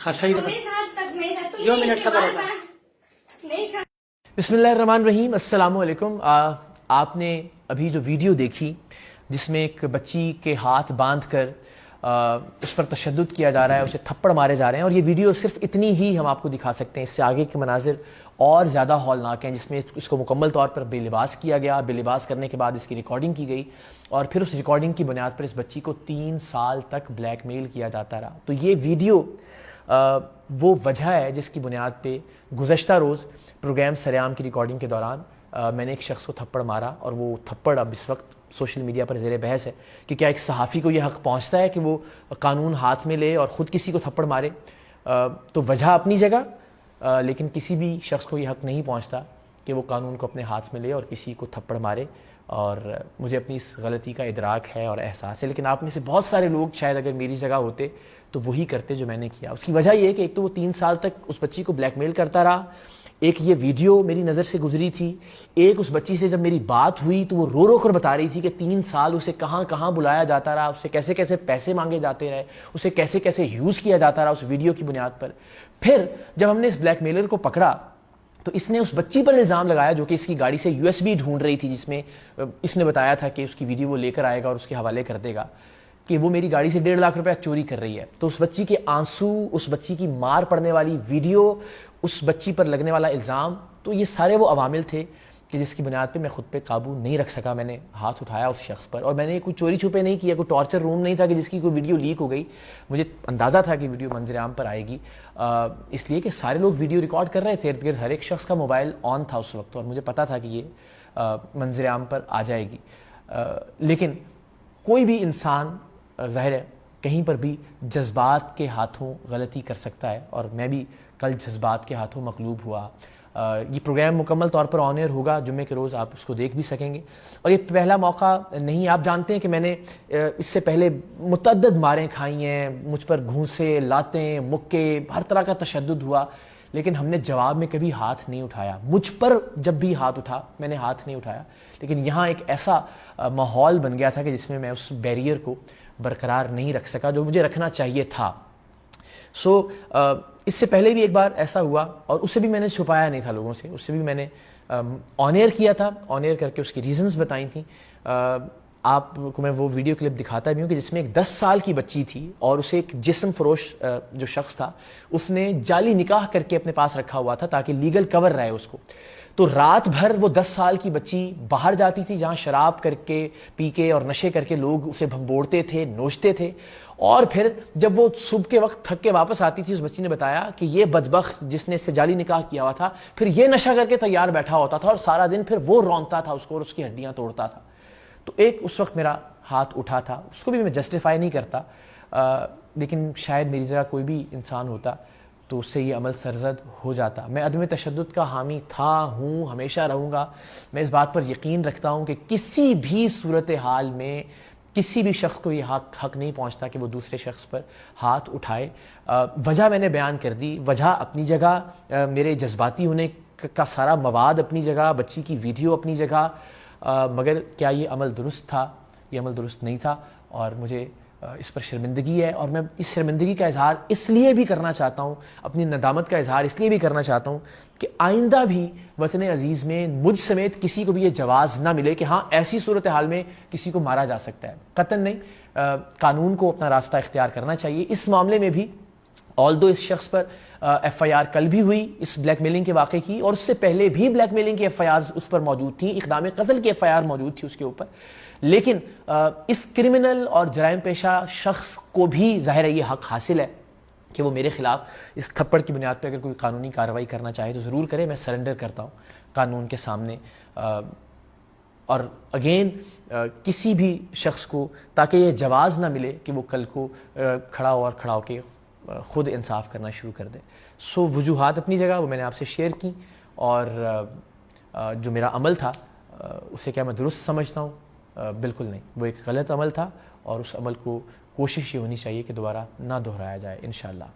हाँ सही मेरे साथ तक मेरे साथ तुम जो नहीं मिनट थे, सबर बार होगा। बार नहीं खा। बिस्मिल्लाहिर्रहमानिर्रहीम, अस्सलाम वालेकुम। आपने अभी जो वीडियो देखी जिसमें एक बच्ची के हाथ बांध कर उस पर तशद्दुद किया जा रहा है, उसे थप्पड़ मारे जा रहे हैं, और ये वीडियो सिर्फ इतनी ही हम आपको दिखा सकते हैं। इससे आगे के मनाजिर और ज़्यादा हौलनाक हैं, जिसमें इसको मुकम्मल तौर पर बेलिबास किया गया। बेलिबास करने के बाद इसकी रिकॉर्डिंग की गई और फिर उस रिकॉर्डिंग की बुनियाद पर इस बच्ची को 3 साल तक ब्लैकमेल किया जाता रहा। तो ये वीडियो वो वजह है जिसकी बुनियाद पे गुज़श्ता रोज़ प्रोग्राम सरेआम की रिकॉर्डिंग के दौरान मैंने एक शख्स को थप्पड़ मारा, और वो थप्पड़ अब इस वक्त सोशल मीडिया पर ज़ेर बहस है कि क्या एक सहाफ़ी को यह हक़ पहुँचता है कि वो कानून हाथ में ले और ख़ुद किसी को थप्पड़ मारे। तो वजह अपनी जगह, लेकिन किसी भी शख्स को यह हक़ नहीं पहुँचता कि वो कानून को अपने हाथ में ले और किसी को थप्पड़ मारे। और मुझे अपनी इस गलती का इदराक है और एहसास है, लेकिन आप में से बहुत सारे लोग शायद अगर मेरी जगह होते तो वही करते जो मैंने किया। उसकी वजह यह है कि एक तो वो 3 साल तक उस बच्ची को ब्लैकमेल करता रहा, एक ये वीडियो मेरी नज़र से गुजरी थी, एक उस बच्ची से जब मेरी बात हुई तो वो रो रो कर बता रही थी कि 3 साल उसे कहाँ कहाँ बुलाया जाता रहा, उससे कैसे कैसे पैसे मांगे जाते रहे, उसे कैसे कैसे यूज़ किया जाता रहा उस वीडियो की बुनियाद पर। फिर जब हमने इस ब्लैकमेलर को पकड़ा तो इसने उस बच्ची पर इल्ज़ाम लगाया जो कि इसकी गाड़ी से USB ढूंढ रही थी, जिसमें इसने बताया था कि उसकी वीडियो वो लेकर आएगा और उसके हवाले कर देगा, कि वो मेरी गाड़ी से 1.5 लाख रुपया चोरी कर रही है। तो उस बच्ची के आंसू, उस बच्ची की मार पड़ने वाली वीडियो, उस बच्ची पर लगने वाला इल्ज़ाम, तो ये सारे वो अवामिल थे कि जिसकी बुनियाद पे मैं खुद पे काबू नहीं रख सका। मैंने हाथ उठाया उस शख्स पर, और मैंने कोई चोरी छुपे नहीं किया, कोई टॉर्चर रूम नहीं था कि जिसकी कोई वीडियो लीक हो गई। मुझे अंदाज़ा था कि वीडियो मंजर आम पर आएगी, इसलिए कि सारे लोग वीडियो रिकॉर्ड कर रहे थे, इर्द गिर्द हर एक शख्स का मोबाइल ऑन था उस वक्त, और मुझे पता था कि ये मंजर आम पर आ जाएगी। लेकिन कोई भी इंसान ज़ाहिर है कहीं पर भी जज्बात के हाथों गलती कर सकता है, और मैं भी कल जज्बात के हाथों मगलूब हुआ। ये प्रोग्राम मुकम्मल तौर पर ऑन एयर होगा, जुम्मे के रोज़ आप उसको देख भी सकेंगे, और ये पहला मौका नहीं। आप जानते हैं कि मैंने इससे पहले मुतअद्दिद मारें खाई हैं, मुझ पर घूंसे, लातें, मुक्के, हर तरह का तशद्दुद हुआ, लेकिन हमने जवाब में कभी हाथ नहीं उठाया। मुझ पर जब भी हाथ उठा मैंने हाथ नहीं उठाया, लेकिन यहाँ एक ऐसा माहौल बन गया था कि जिसमें मैं उस बैरियर को बरकरार नहीं रख सका जो मुझे रखना चाहिए था। इससे पहले भी एक बार ऐसा हुआ, और उससे भी मैंने छुपाया नहीं था लोगों से, उससे भी मैंने ऑन एयर किया था, ऑन एयर करके उसकी रीज़न्स बताई थी। आपको मैं वो वीडियो क्लिप दिखाता भी हूँ कि जिसमें एक 10 साल की बच्ची थी और उसे एक जिस्म फरोश जो शख्स था उसने जाली निकाह करके अपने पास रखा हुआ था ताकि लीगल कवर रहे उसको। तो रात भर वो 10 साल की बच्ची बाहर जाती थी जहाँ शराब करके, पी के और नशे करके लोग उसे भंबोड़ते थे, नोचते थे, और फिर जब वो सुबह के वक्त थक के वापस आती थी, उस बच्ची ने बताया कि ये बदबख्त जिसने इससे जाली निकाह किया हुआ था फिर ये नशा करके तैयार बैठा होता था और सारा दिन फिर वो रौंदता था उसको और उसकी हड्डियाँ तोड़ता था। तो एक उस वक्त मेरा हाथ उठा था, उसको भी मैं जस्टिफाई नहीं करता, लेकिन शायद मेरी जगह कोई भी इंसान होता तो उससे ये अमल सरजद हो जाता। मैं अदम तशद्दुद का हामी था, हूँ, हमेशा रहूँगा। मैं इस बात पर यकीन रखता हूँ कि किसी भी सूरत हाल में किसी भी शख्स को ये हक़ नहीं पहुँचता कि वो दूसरे शख्स पर हाथ उठाए। वजह मैंने बयान कर दी, वजह अपनी जगह, मेरे जज्बाती होने का सारा मवाद अपनी जगह, बच्ची की वीडियो अपनी जगह, मगर क्या ये अमल दुरुस्त था? ये अमल दुरुस्त नहीं था, और मुझे इस पर शर्मिंदगी है, और मैं इस शर्मिंदगी का इजहार इसलिए भी करना चाहता हूँ, अपनी नदामत का इजहार इसलिए भी करना चाहता हूँ कि आइंदा भी वतन अजीज़ में मुझ समेत किसी को भी ये जवाज़ ना मिले कि हाँ ऐसी सूरत हाल में किसी को मारा जा सकता है। कतन नहीं, कानून को अपना रास्ता इख्तियार करना चाहिए। इस मामले में भी ऑल्दो इस शख्स पर FIR कल भी हुई इस ब्लैकमेलिंग के वाक़े की, और उससे पहले भी ब्लैकमेलिंग की FIR उस पर मौजूद थी, इक़दाम कत्ल की FIR मौजूद थी उसके ऊपर, लेकिन इस क्रिमिनल और जराइम पेशा शख्स को भी ज़ाहिर है ये हक़ हासिल है कि वो मेरे ख़िलाफ़ इस थप्पड़ की बुनियाद पर अगर कोई कानूनी कार्रवाई करना चाहे तो ज़रूर करे। मैं सरेंडर करता हूँ कानून के सामने, और अगेन किसी भी शख्स को ताकि ये जवाज़ ना मिले कि वो कल को खड़ा होकर ख़ुद इंसाफ करना शुरू कर दे। वजूहात अपनी जगह वो मैंने आपसे शेयर की, और जो मेरा अमल था उसे क्या मैं दुरुस्त समझता हूँ? बिल्कुल नहीं, वो एक गलत अमल था, और उस अमल को कोशिश ये होनी चाहिए कि दोबारा ना दोहराया जाए इंशाअल्लाह।